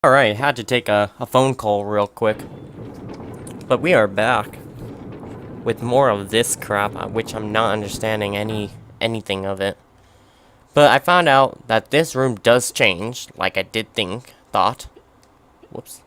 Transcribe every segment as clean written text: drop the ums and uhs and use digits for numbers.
Alright, had to take a phone call real quick. But we are back with more of this crap, which I'm not understanding anything of it. But I found out that this room does change, like I did thought. Whoops.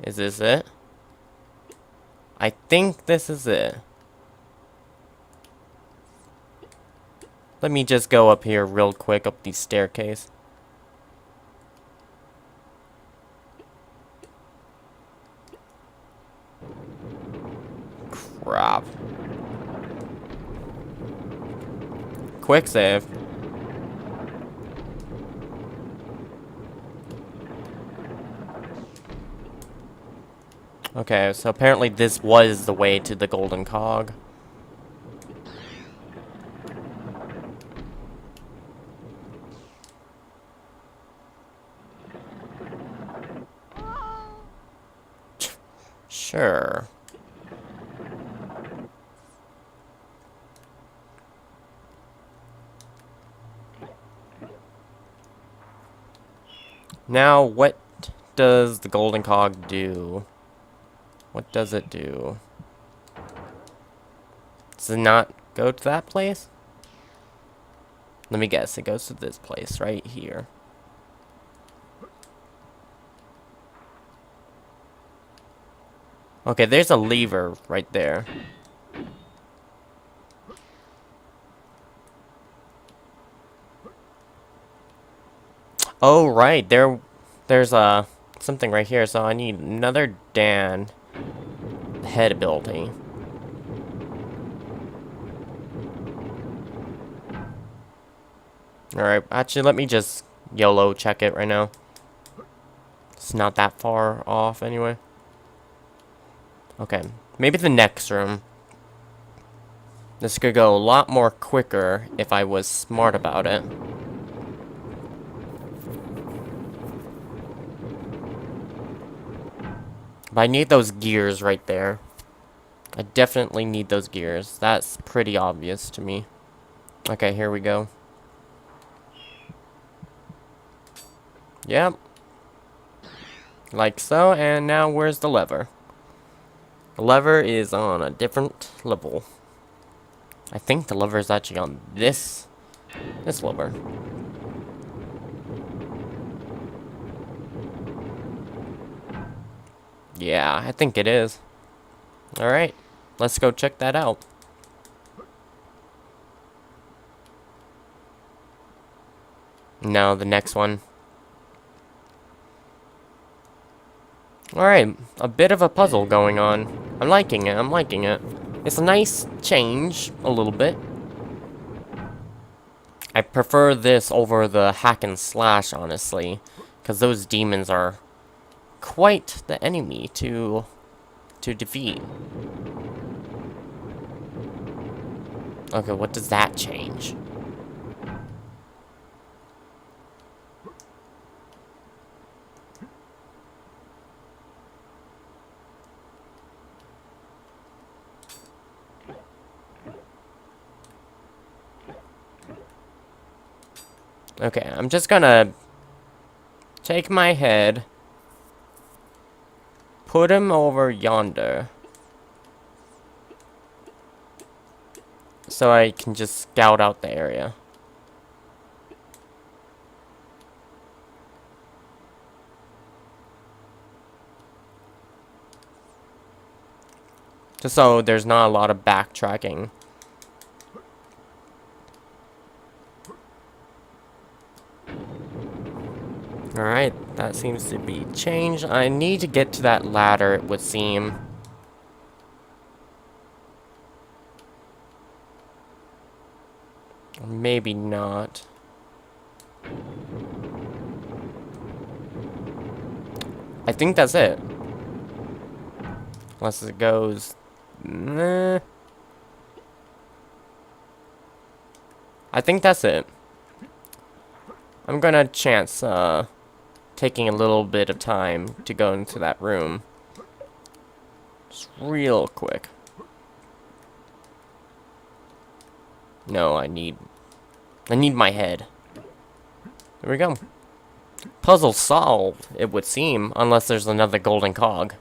Is this it? I think this is it. Let me just go up here real quick, up the staircase. Crap. Quick save. Okay, so apparently this was the way to the golden cog. Sure. Now, what does the golden cog do? What does it do? Does it not go to that place? Let me guess, it goes to this place right here. Okay, there's a lever right there. Oh, right, there's something right here, so I need another Dan head ability. Alright, actually, let me just YOLO check it right now. It's not that far off, anyway. Okay, maybe the next room. This could go a lot more quicker if I was smart about it. But I need those gears right there. I definitely need those gears. That's pretty obvious to me. Okay, here we go. Yep. Like so, and now where's the lever? The lever is on a different level. I think the lever is actually on this lever. Yeah, I think it is. Alright, let's go check that out. Now the next one. Alright, a bit of a puzzle going on. I'm liking it, I'm liking it. It's a nice change, a little bit. I prefer this over the hack and slash, honestly. Because those demons are quite the enemy to defeat. Okay, what does that change? Okay, I'm just gonna take my head, put him over yonder, so I can just scout out the area. Just so there's not a lot of backtracking. Alright, that seems to be changed. I need to get to that ladder, it would seem. Or maybe not. I think that's it. Unless it goes... Nah. I think that's it. I'm gonna chance, taking a little bit of time to go into that room. Just real quick. No, I need my head. There we go. Puzzle solved, it would seem, unless there's another golden cog.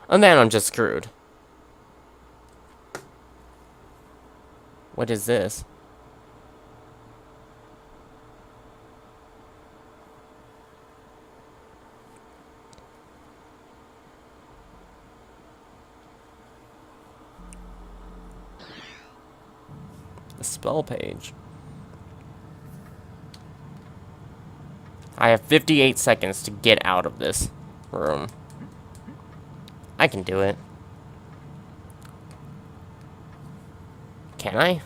And then I'm just screwed. What is this? The spell page. I have 58 seconds to get out of this room. I can do it. Can I?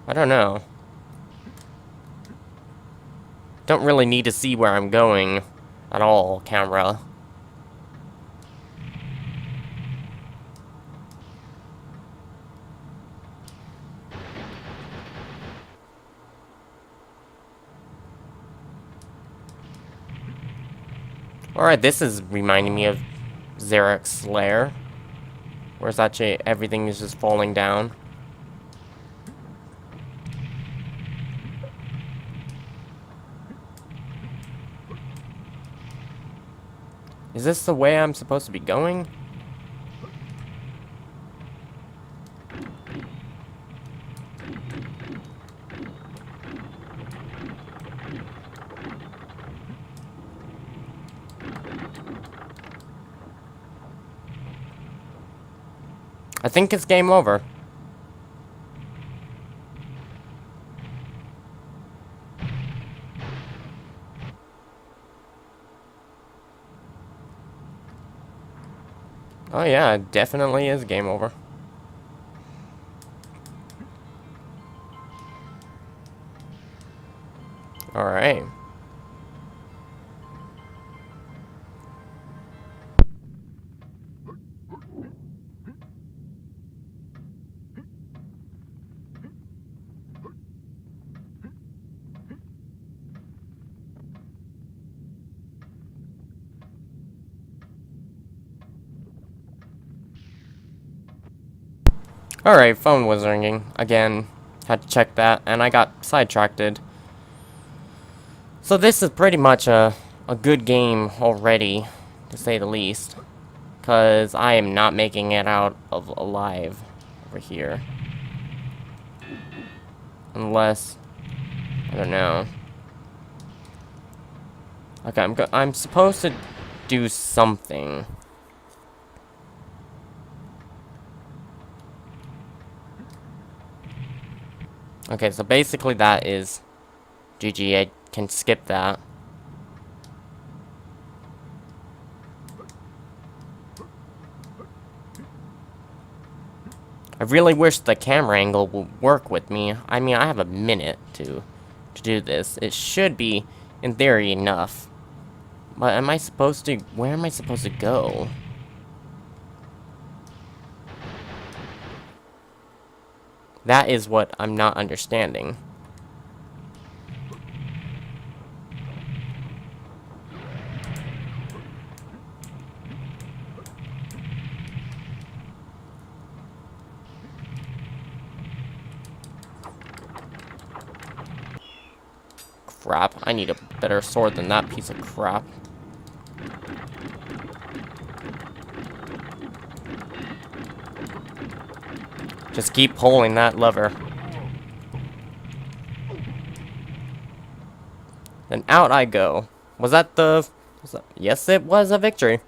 I don't know. Don't really need to see where I'm going at all, camera. Alright, this is reminding me of Zarek's lair. Where's actually everything is just falling down. Is this the way I'm supposed to be going? I think it's game over. Oh yeah, it definitely is game over. Alright. Alright, phone was ringing. Again, had to check that, and I got sidetracked. So this is pretty much a good game already, to say the least. Because I am not making it out of alive over here. Unless, I don't know. Okay, I'm supposed to do something. Okay, so basically that is GG. I can skip that. I really wish the camera angle would work with me. I mean, I have a minute to do this. It should be, in theory, enough. But am I supposed to... Where am I supposed to go? That is what I'm not understanding. Crap, I need a better sword than that piece of crap. Just keep pulling that lever. Then out I go. Was that the... Yes, it was a victory.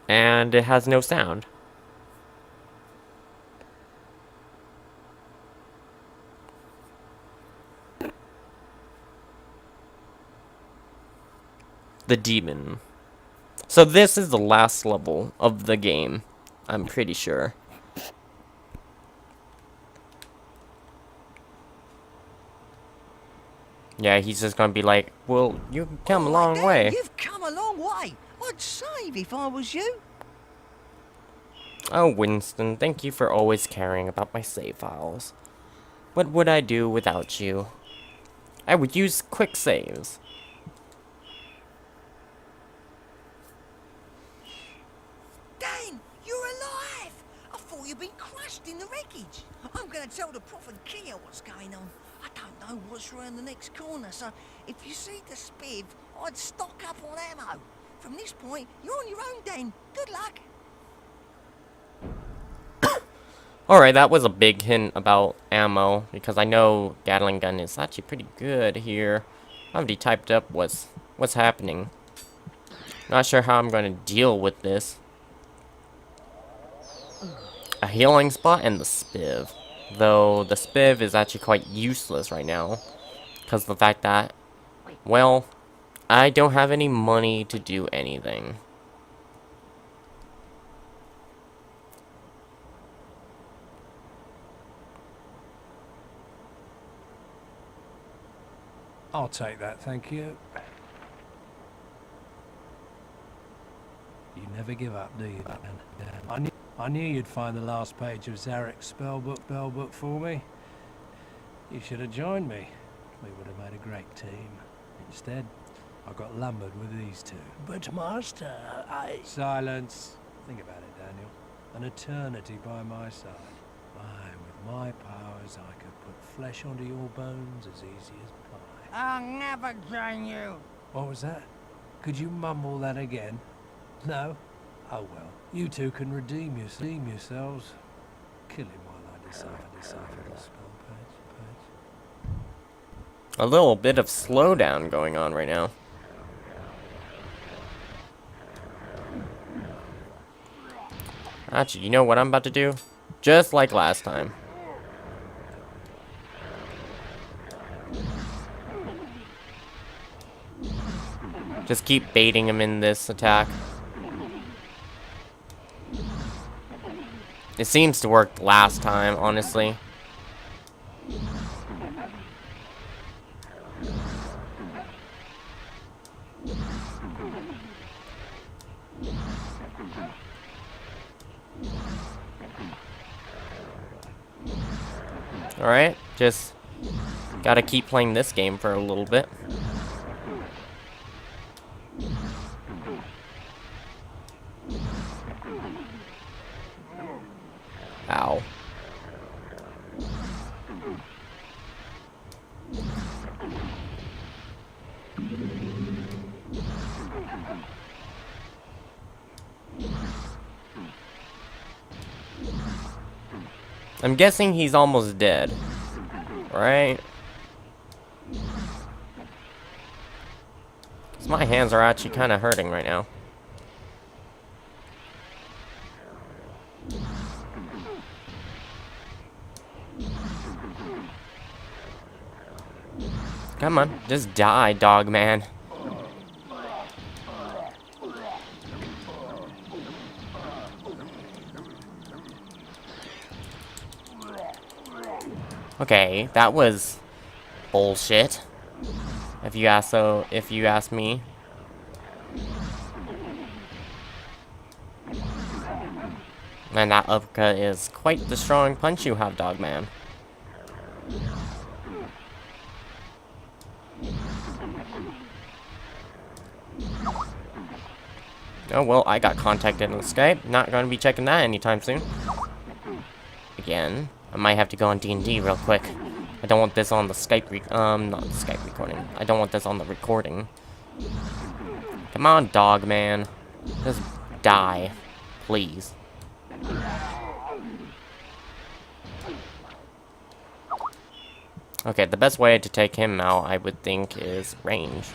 And it has no sound. The demon. So this is the last level of the game, I'm pretty sure. Yeah, he's just gonna be like, well, you've come a long way. You've come a long way. I'd save if I was you. Oh, Winston, thank you for always caring about my save files. What would I do without you? I would use quick saves. Dan, you're alive. I thought you'd been crushed in the wreckage. I'm going to tell the Prophet Kia what's going on. I don't know what's round the next corner, so if you see the spiv, I'd stock up on ammo. From this point, you're on your own then. Good luck. Alright, that was a big hint about ammo, because I know Gatling gun is actually pretty good here. I already typed up what's happening. Not sure how I'm going to deal with this. A healing spot and the spiv. Though the spiv is actually quite useless right now. Because of the fact that, well, I don't have any money to do anything. I'll take that, thank you. You never give up, do you, Dan? I knew you'd find the last page of Zarek's spellbook for me. You should have joined me. We would have made a great team. Instead, I got lumbered with these two. But Master, Silence. Think about it, Daniel. An eternity by my side. Why, with my powers, I could put flesh onto your bones as easy as pie. I'll never join you. What was that? Could you mumble that again? No? Oh well. You two can redeem yourselves. Kill him while I decipher the spell page. A little bit of slowdown going on right now. Actually, you know what I'm about to do? Just like last time. Just keep baiting him in this attack. It seems to work last time, honestly. Alright, just gotta keep playing this game for a little bit. Ow. I'm guessing he's almost dead, right? 'Cause my hands are actually kind of hurting right now. Come on, just die, dog man. Okay, that was bullshit. If you ask me. And that uppercut is quite the strong punch you have, dog man. Oh, well, I got contacted on Skype. Not going to be checking that anytime soon. Again, I might have to go on D&D real quick. I don't want this on the Skype not the Skype recording. I don't want this on the recording. Come on, dog man. Just die. Please. Okay, the best way to take him out, I would think, is range.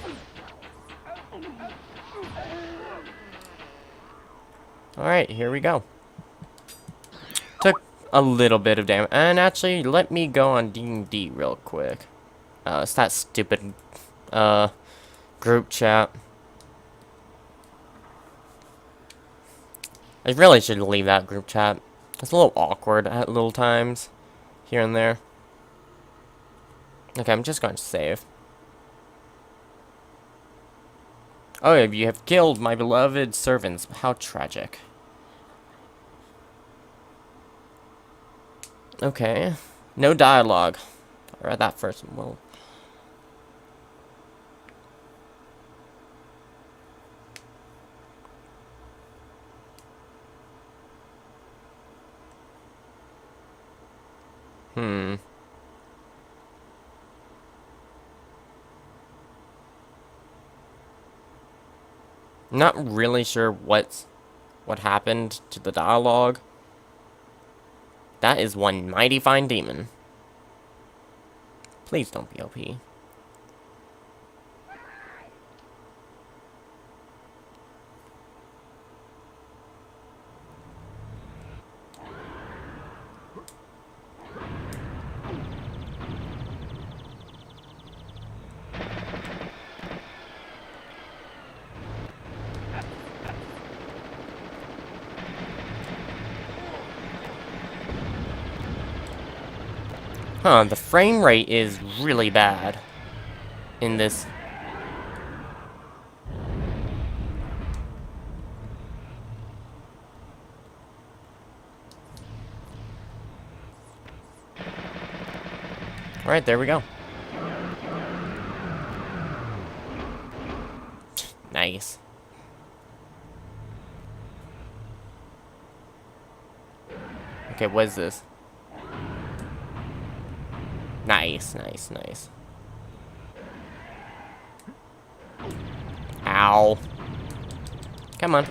Alright, here we go. Took a little bit of damage. And actually, let me go on D&D real quick. It's that stupid group chat. I really should leave that group chat. It's a little awkward at little times. Here and there. Okay, I'm just going to save. Oh, you have killed my beloved servants. How tragic. Okay. No dialogue. I read that first. Well. I'm not really sure what happened to the dialogue. That is one mighty fine demon. Please don't be OP. Huh, the frame rate is really bad in this. Alright, there we go. Nice. Okay, what is this? Nice, nice, nice. Ow. Come on.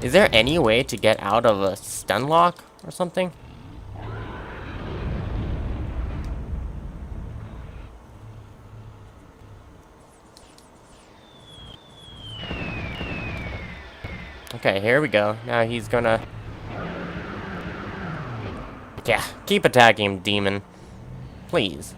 Is there any way to get out of a stun lock or something? Okay, here we go. Now he's gonna... Yeah, keep attacking him, demon. Please.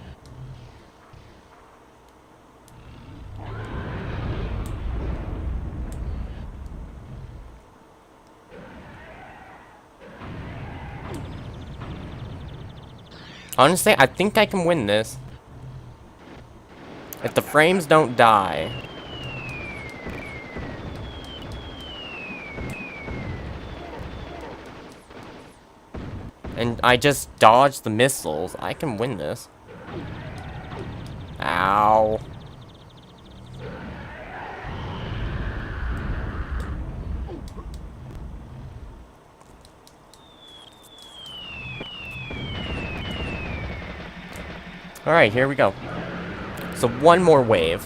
Honestly, I think I can win this. If the frames don't die. And I just dodged the missiles. I can win this. Ow. Alright, here we go. So one more wave.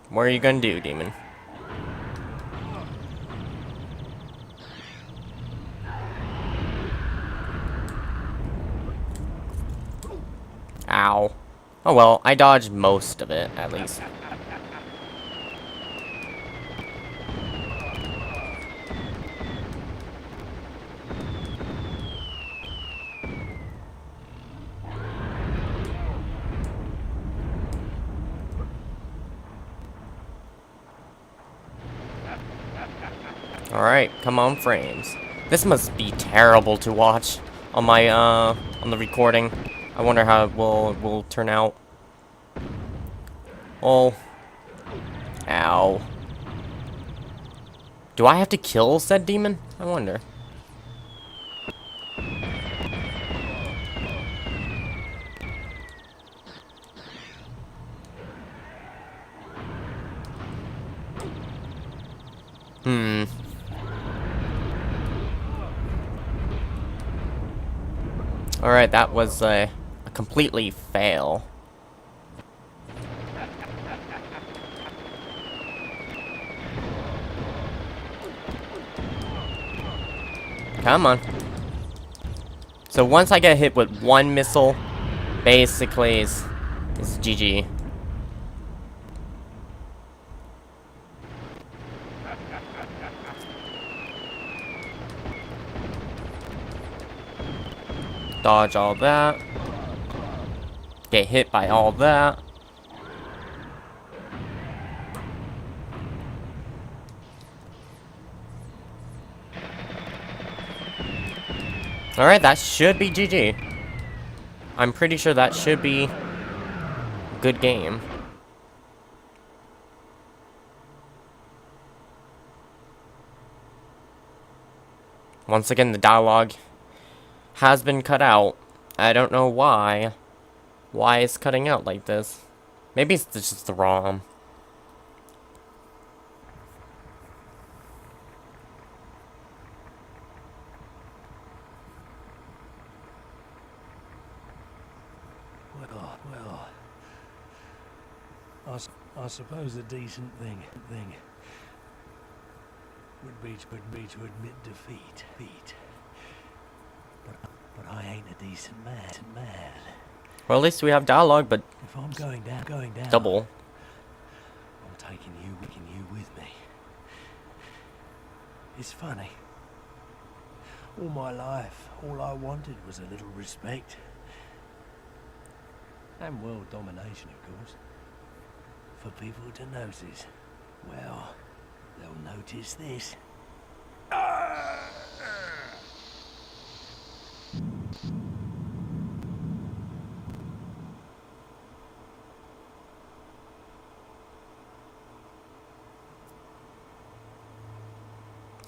What are you gonna do, demon? Ow. Oh well, I dodged most of it, at least. Alright, come on, frames. This must be terrible to watch on my, on the recording. I wonder how it will turn out. Oh. Ow. Do I have to kill said demon? I wonder. Hmm. Alright, that was a completely fail. Come on. So once I get hit with one missile, basically it's GG. Dodge all that. Get hit by all that. Alright, that should be GG. I'm pretty sure that should be a good game. Once again, the dialogue has been cut out. I don't know why. Why it's cutting out like this. Maybe it's just the ROM. Well, I suppose a decent thing would be to admit defeat. But I ain't a decent man. Well, at least we have dialogue, but If I'm going down, double. I'm taking you with me. It's funny. All my life, all I wanted was a little respect. And world domination, of course. For people to notice. Well, they'll notice this.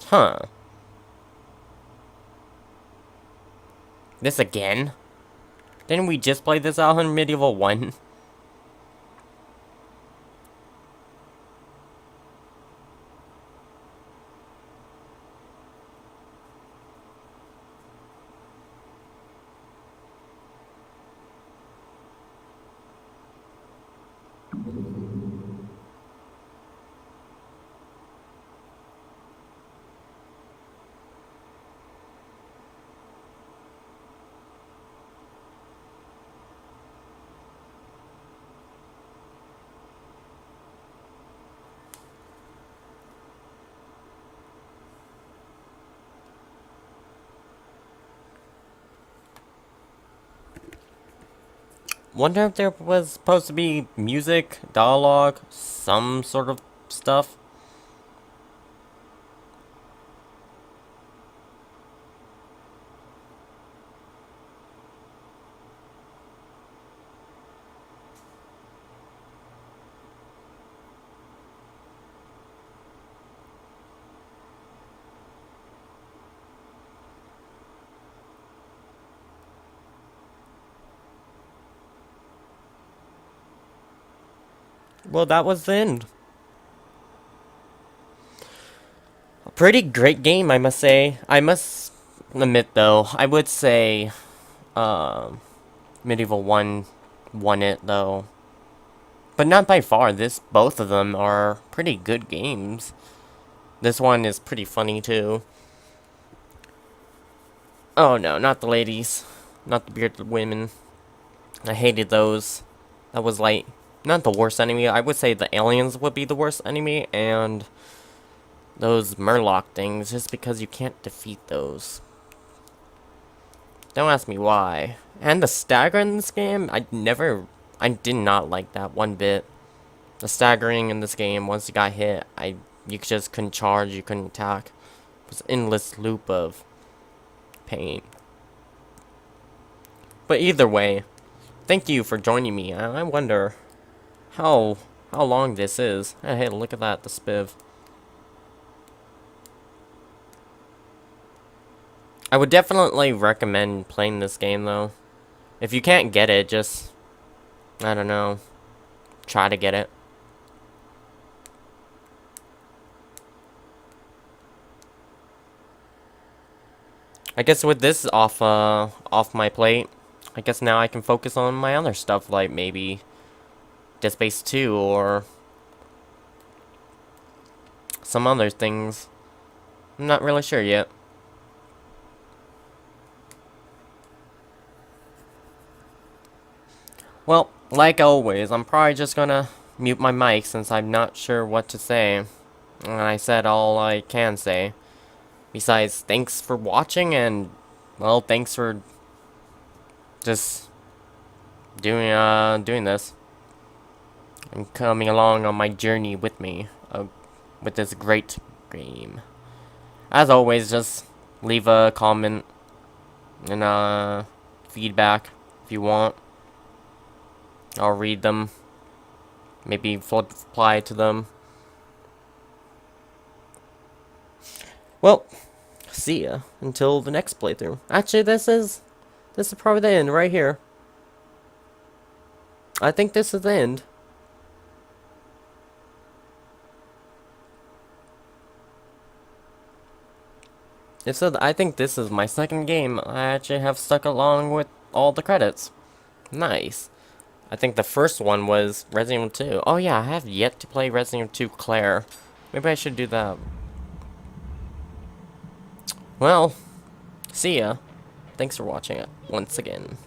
Huh. This again? Didn't we just play this out in Medieval 1? Wonder if there was supposed to be music, dialogue, some sort of stuff. Well, that was the end. A pretty great game, I must say. I must admit, though, I would say Medieval 1 won it, though. But not by far. Both of them are pretty good games. This one is pretty funny, too. Oh, no, not the ladies. Not the bearded women. I hated those. That was, like, not the worst enemy. I would say the aliens would be the worst enemy, and those Murloc things, just because you can't defeat those. Don't ask me why. And the stagger in this game, I did not like that one bit. The staggering in this game, once you got hit, you just couldn't charge, you couldn't attack. It was an endless loop of pain. But either way, thank you for joining me. I wonder how long this is. Hey, look at that, the spiv. I would definitely recommend playing this game, though. If you can't get it, just, I don't know, try to get it. I guess with this off my plate, I guess now I can focus on my other stuff, like maybe Dead Space 2 or some other things. I'm not really sure yet. Well, like always, I'm probably just gonna mute my mic since I'm not sure what to say. And I said all I can say. Besides, thanks for watching, and, well, thanks for just doing this. And coming along on my journey with me, with this great game. As always, just leave a comment and feedback if you want. I'll read them. Maybe reply to them. Well, see ya until the next playthrough. Actually, this is probably the end right here. I think this is the end. I think this is my second game I actually have stuck along with all the credits. Nice. I think the first one was Resident Evil 2. Oh yeah, I have yet to play Resident Evil 2 Claire. Maybe I should do that. Well, see ya. Thanks for watching it once again.